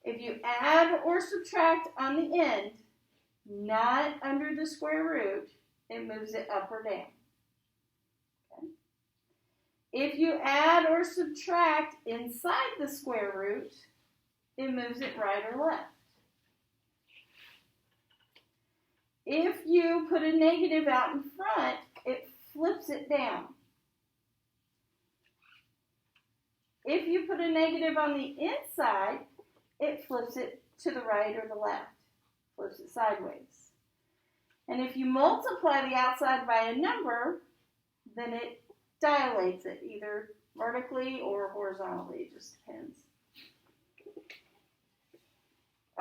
If you add or subtract on the end, not under the square root, it moves it up or down. Okay. If you add or subtract inside the square root, it moves it right or left. If you put a negative out in front, it flips it down. If you put a negative on the inside, it flips it to the right or the left, flips it sideways. And if you multiply the outside by a number, then it dilates it, either vertically or horizontally, it just depends.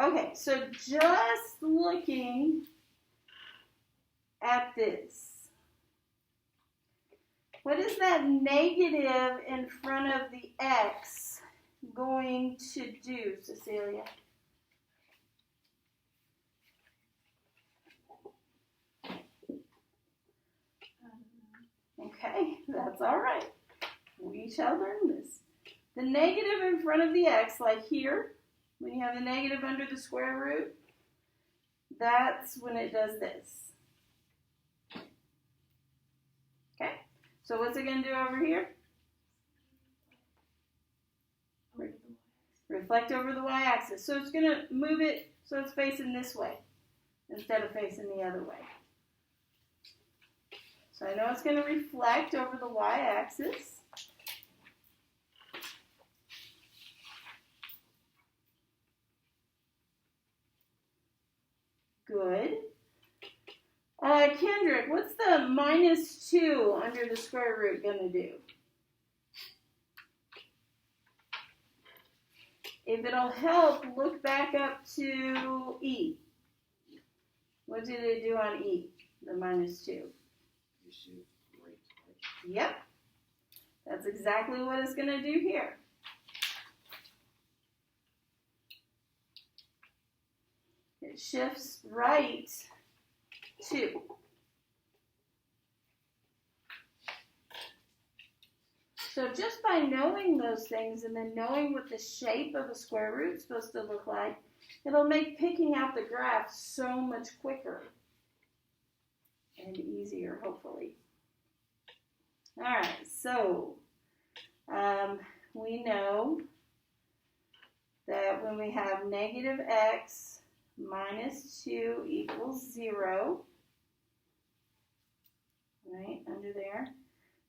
Okay, so just looking at this. What is that negative in front of the x going to do, Cecilia? Okay, that's all right. We shall learn this. The negative in front of the x, like here, when you have the negative under the square root, that's when it does this. Okay, so what's it going to do over here? Reflect over the y-axis. So it's going to move it so it's facing this way instead of facing the other way. So I know it's going to reflect over the y-axis. Good. Kendrick, what's the -2 under the square root going to do? If it'll help, look back up to E. What did it do on E, the -2? Yep. That's exactly what it's going to do here. It shifts right 2. So just by knowing those things and then knowing what the shape of a square root is supposed to look like, it'll make picking out the graph so much quicker and easier, hopefully. All right, so we know that when we have negative x minus 2 equals 0, right, under there.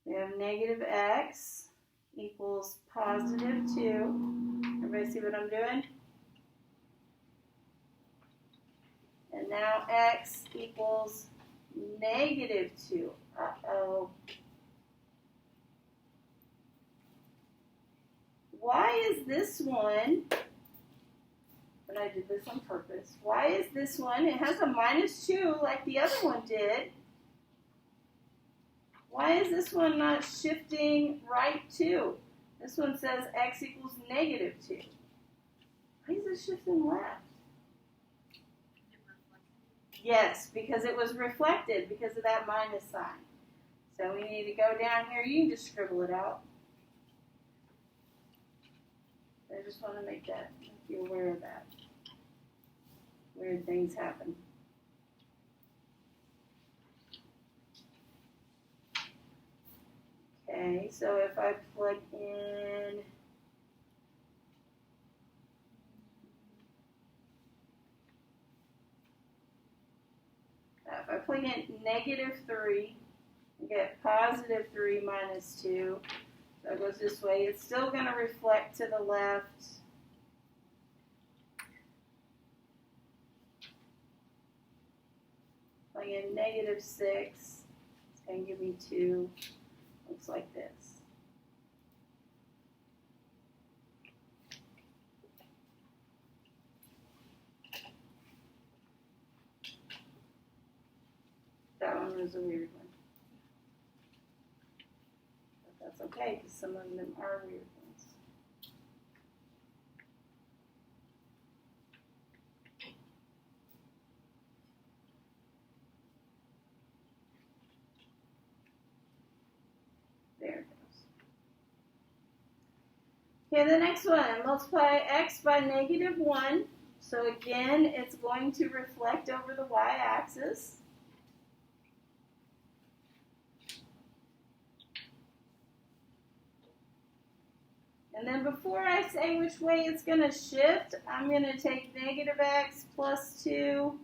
We have negative x equals positive 2. Everybody see what I'm doing? And now x equals negative 2. Uh-oh. Why is this one, and I did this on purpose, why is this one, it has a -2 like the other one did. Why is this one not shifting right 2? This one says x equals negative 2. Why is it shifting left? Yes, because it was reflected because of that minus sign. So we need to go down here. You can just scribble it out. I just want to make you aware of that. Weird things happen. Okay, so if I plug in -3, I get positive 3 minus 2. So it goes this way. It's still going to reflect to the left. Plug in -6. It's going to give me 2. Looks like this. That one was a weird one. But that's okay, because some of them are weird ones. There it goes. Okay, the next one, multiply x by -1. So again, it's going to reflect over the y-axis. And then before I say which way it's going to shift, I'm going to take -x plus 2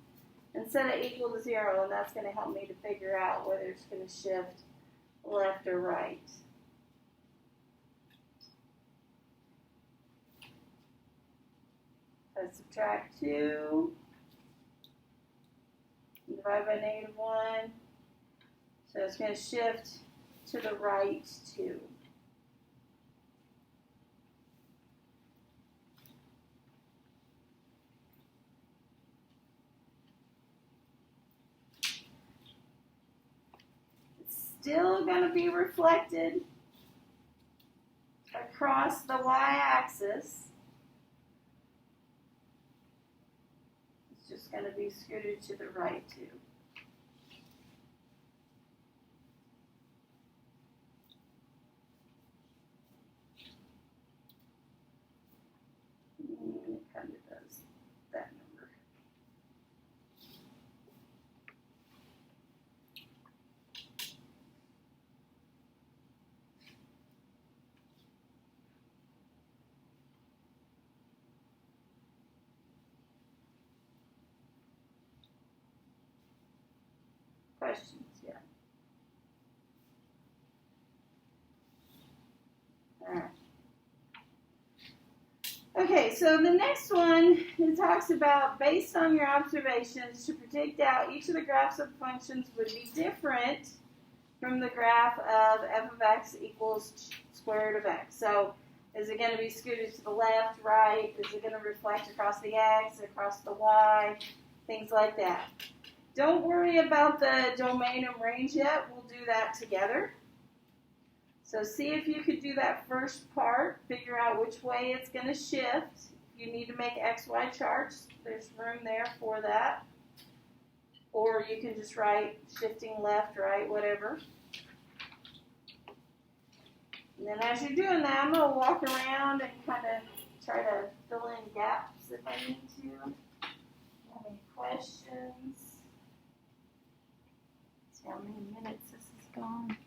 and set it equal to 0, and that's going to help me to figure out whether it's going to shift left or right. I subtract 2, and divide by -1, so it's going to shift to the right 2. Still going to be reflected across the y-axis. It's just going to be scooted to the right too. It kind of does that number. Questions? Yeah. All right. Okay, so the next one, it talks about, based on your observations, to predict out each of the graphs of functions would be different from the graph of f of x equals square root of x. So is it going to be scooted to the left, right? Is it going to reflect across the x, across the y? Things like that. Don't worry about the domain and range yet. We'll do that together. So see if you could do that first part, figure out which way it's going to shift. If you need to make XY charts, there's room there for that. Or you can just write shifting left, right, whatever. And then as you're doing that, I'm going to walk around and kind of try to fill in gaps if I need to. Any questions? See how many minutes this has gone.